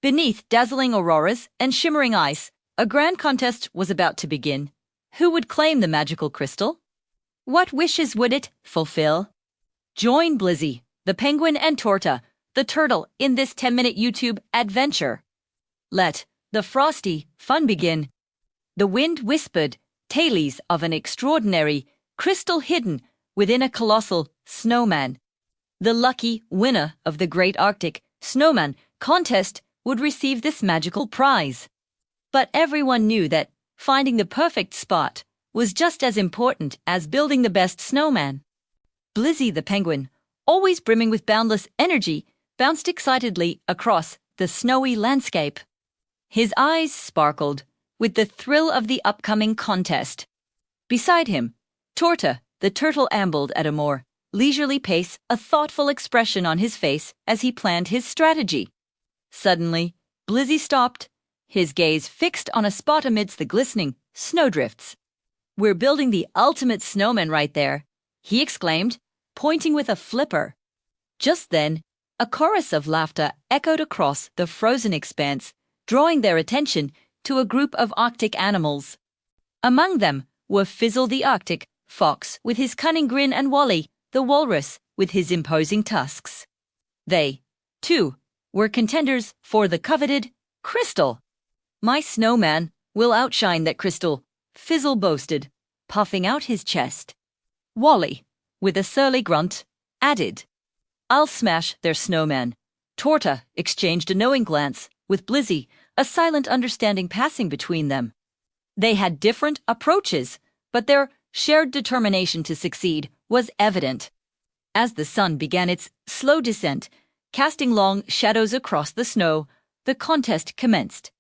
Beneath dazzling auroras and shimmering ice, a grand contest was about to begin. Who would claim the magical crystal? What wishes would it fulfill? Join Blizzy, the penguin, and Torta, the turtle, in this 10-minute YouTube adventure. Let the frosty fun begin. The wind whispered tales of an extraordinary crystal hidden within a colossal snowman. The lucky winner of the Great Arctic Snowman contest would receive this magical prize. But everyone knew that finding the perfect spot was just as important as building the best snowman. Blizzy the penguin, always brimming with boundless energy, bounced excitedly across the snowy landscape. His eyes sparkled with the thrill of the upcoming contest. Beside him, Torta the turtle ambled at a more leisurely pace, a thoughtful expression on his face as he planned his strategy. Suddenly, Blizzy stopped, his gaze fixed on a spot amidst the glistening snowdrifts. "We're building the ultimate snowman right there," he exclaimed, pointing with a flipper. Just then, a chorus of laughter echoed across the frozen expanse, drawing their attention to a group of Arctic animals. Among them were Fizzle the Arctic fox with his cunning grin and Wally the walrus with his imposing tusks. They, too, were contenders for the coveted crystal. "My snowman will outshine that crystal," Fizzle boasted, puffing out his chest. Wally, with a surly grunt, added, "I'll smash their snowman." Torta exchanged a knowing glance with Blizzy, a silent understanding passing between them. They had different approaches, but their shared determination to succeed was evident. As the sun began its slow descent, casting long shadows across the snow, the contest commenced.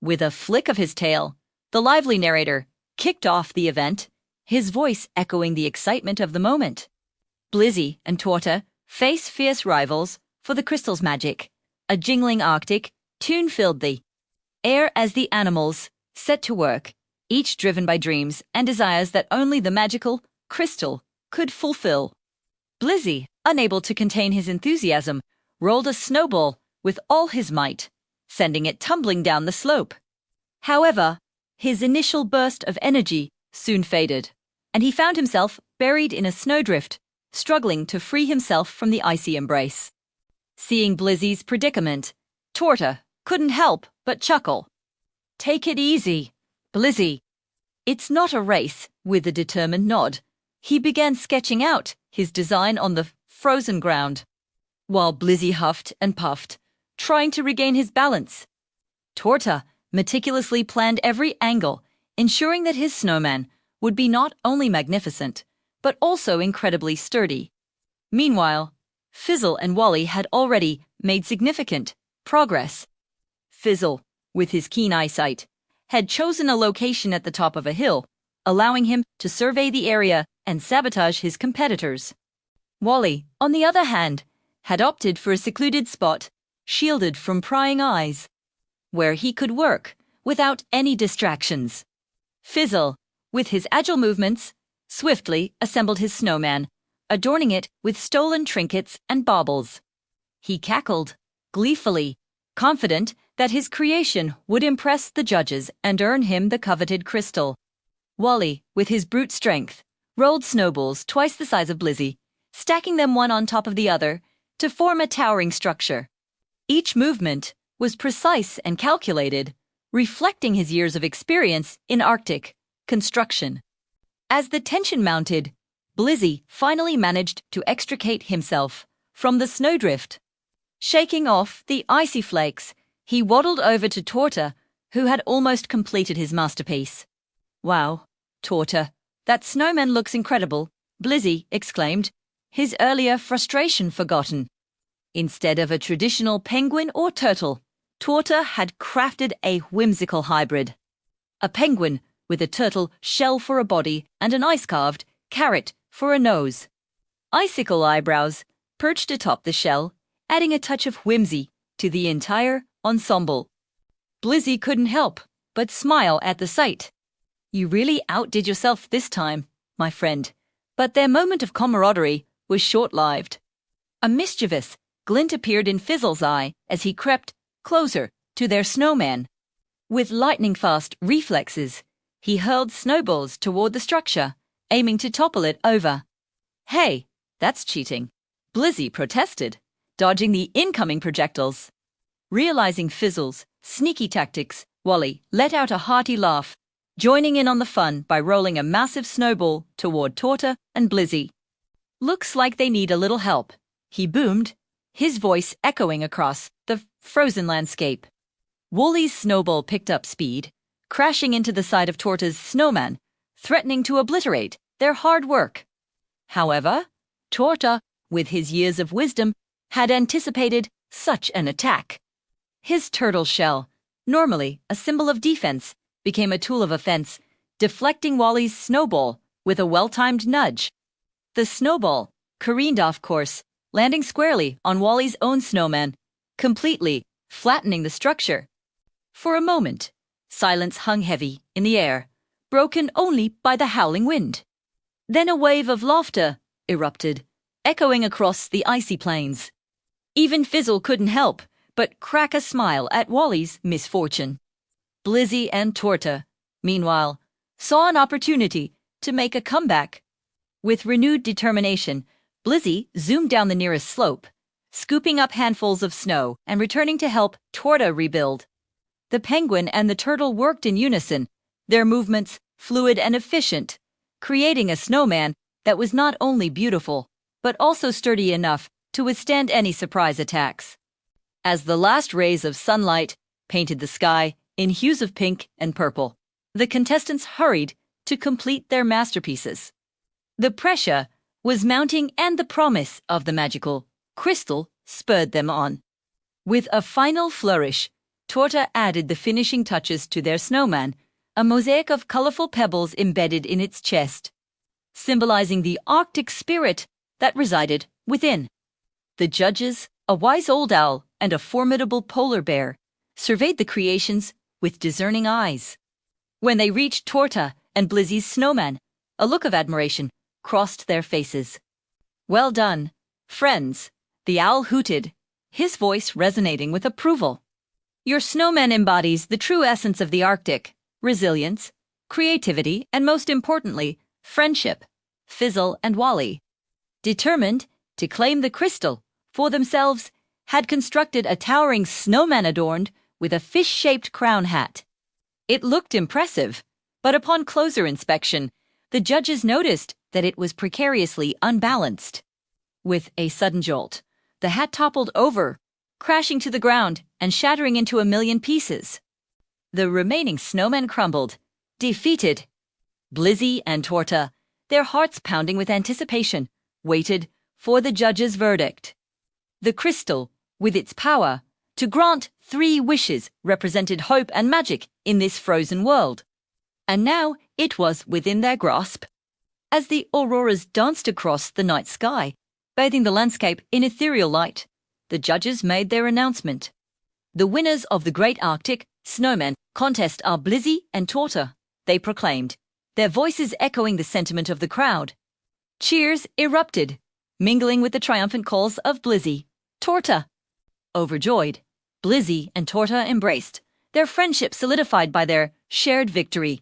With a flick of his tail, the lively narrator kicked off the event, his voice echoing the excitement of the moment. Blizzy and Torta face fierce rivals for the crystal's magic. A jingling Arctic tune filled the air as the animals set to work, each driven by dreams and desires that only the magical crystal could fulfill. Blizzy, unable to contain his enthusiasm, rolled a snowball with all his might, sending it tumbling down the slope. However, his initial burst of energy soon faded, and he found himself buried in a snowdrift, struggling to free himself from the icy embrace. Seeing Blizzy's predicament, Torta couldn't help but chuckle. "Take it easy, Blizzy. It's not a race," with a determined nod. He began sketching out his design on the frozen ground, while Blizzy huffed and puffed, trying to regain his balance. Torta meticulously planned every angle, ensuring that his snowman would be not only magnificent, but also incredibly sturdy. Meanwhile, Fizzle and Wally had already made significant progress. Fizzle, with his keen eyesight, had chosen a location at the top of a hill, allowing him to survey the area and sabotage his competitors. Wally, on the other hand, had opted for a secluded spot, shielded from prying eyes, where he could work without any distractions. Fizzle, with his agile movements, swiftly assembled his snowman, adorning it with stolen trinkets and baubles. He cackled gleefully, confident that his creation would impress the judges and earn him the coveted crystal. Wally, with his brute strength, rolled snowballs twice the size of Blizzy, stacking them one on top of the other to form a towering structure. Each movement was precise and calculated, reflecting his years of experience in Arctic construction. As the tension mounted, Blizzy finally managed to extricate himself from the snowdrift. Shaking off the icy flakes, he waddled over to Torta, who had almost completed his masterpiece. "Wow, Torta, that snowman looks incredible," Blizzy exclaimed, his earlier frustration forgotten. Instead of a traditional penguin or turtle, Torta had crafted a whimsical hybrid. A penguin with a turtle shell for a body and an ice-carved carrot for a nose. Icicle eyebrows perched atop the shell, adding a touch of whimsy to the entire ensemble. Blizzy couldn't help but smile at the sight. "You really outdid yourself this time, my friend." But their moment of camaraderie was short-lived. A mischievous glint appeared in Fizzle's eye as he crept closer to their snowman. With lightning-fast reflexes, he hurled snowballs toward the structure, aiming to topple it over. "Hey, that's cheating," Blizzy protested, dodging the incoming projectiles. Realizing Fizzle's sneaky tactics, Wally let out a hearty laugh, joining in on the fun by rolling a massive snowball toward Torta and Blizzy. "Looks like they need a little help," he boomed, his voice echoing across the frozen landscape. Wally's snowball picked up speed, crashing into the side of Torta's snowman, threatening to obliterate their hard work. However, Torta, with his years of wisdom, had anticipated such an attack. His turtle shell, normally a symbol of defense, became a tool of offense, deflecting Wally's snowball with a well-timed nudge. The snowball careened off course, landing squarely on Wally's own snowman, completely flattening the structure. For a moment, silence hung heavy in the air, broken only by the howling wind. Then a wave of laughter erupted, echoing across the icy plains. Even Fizzle couldn't help but crack a smile at Wally's misfortune. Blizzy and Torta, meanwhile, saw an opportunity to make a comeback. With renewed determination, Blizzy zoomed down the nearest slope, scooping up handfuls of snow and returning to help Torta rebuild. The penguin and the turtle worked in unison, their movements fluid and efficient, creating a snowman that was not only beautiful, but also sturdy enough to withstand any surprise attacks. As the last rays of sunlight painted the sky in hues of pink and purple, the contestants hurried to complete their masterpieces. The pressure was mounting, and the promise of the magical crystal spurred them on. With a final flourish, Torta added the finishing touches to their snowman, a mosaic of colorful pebbles embedded in its chest, symbolizing the Arctic spirit that resided within. The judges, a wise old owl and a formidable polar bear, surveyed the creations with discerning eyes. When they reached Torta and Blizzy's snowman, a look of admiration crossed their faces. "Well done, friends," the owl hooted, his voice resonating with approval. "Your snowman embodies the true essence of the Arctic: resilience, creativity, and most importantly, friendship." Fizzle and Wally, determined to claim the crystal for themselves, had constructed a towering snowman adorned with a fish-shaped crown hat. It looked impressive, but upon closer inspection, the judges noticed that it was precariously unbalanced. With a sudden jolt, the hat toppled over, crashing to the ground and shattering into a million pieces. The remaining snowmen crumbled, defeated. Blizzy and Torta, their hearts pounding with anticipation, waited for the judge's verdict. The crystal, with its power to grant 3 wishes, represented hope and magic in this frozen world. And now it was within their grasp. As the auroras danced across the night sky, bathing the landscape in ethereal light, the judges made their announcement. "The winners of the Great Arctic Snowman Contest are Blizzy and Torta," they proclaimed, their voices echoing the sentiment of the crowd. Cheers erupted, mingling with the triumphant calls of Blizzy, Torta. Overjoyed, Blizzy and Torta embraced, their friendship solidified by their shared victory.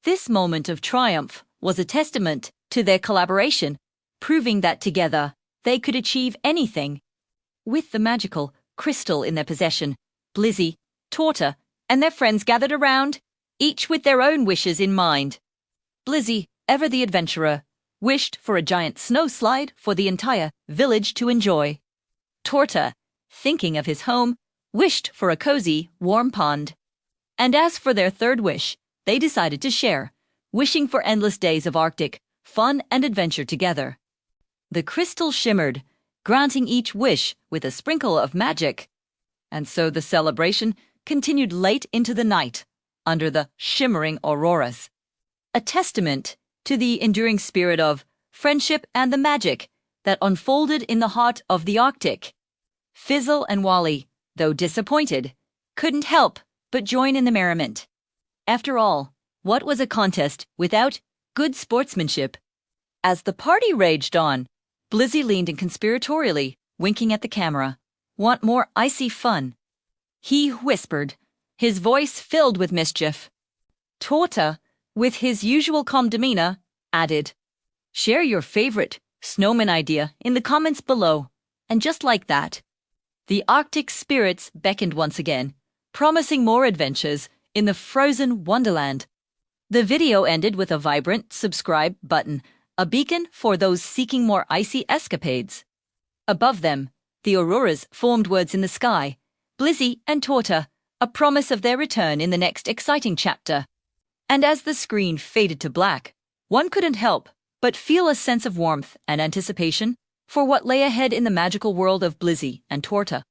This moment of triumph was a testament to their collaboration, proving that together they could achieve anything. With the magical crystal in their possession, Blizzy, Torta, and their friends gathered around, each with their own wishes in mind. Blizzy, ever the adventurer, wished for a giant snowslide for the entire village to enjoy. Torta, thinking of his home, wished for a cozy, warm pond. And as for their third wish, they decided to share, wishing for endless days of Arctic fun and adventure together. The crystal shimmered, granting each wish with a sprinkle of magic. And so the celebration continued late into the night, under the shimmering auroras. A testament to the enduring spirit of friendship and the magic that unfolded in the heart of the Arctic. Fizzle and Wally, though disappointed, couldn't help but join in the merriment. After all, what was a contest without good sportsmanship? As the party raged on, Blizzy leaned in conspiratorially, winking at the camera. "Want more icy fun?" he whispered, his voice filled with mischief. Torta, with his usual calm demeanor, added, "Share your favorite snowman idea in the comments below." And just like that, the Arctic spirits beckoned once again, promising more adventures in the frozen wonderland. The video ended with a vibrant subscribe button, a beacon for those seeking more icy escapades. Above them, the auroras formed words in the sky, Blizzy and Torta, a promise of their return in the next exciting chapter. And as the screen faded to black, one couldn't help but feel a sense of warmth and anticipation for what lay ahead in the magical world of Blizzy and Torta.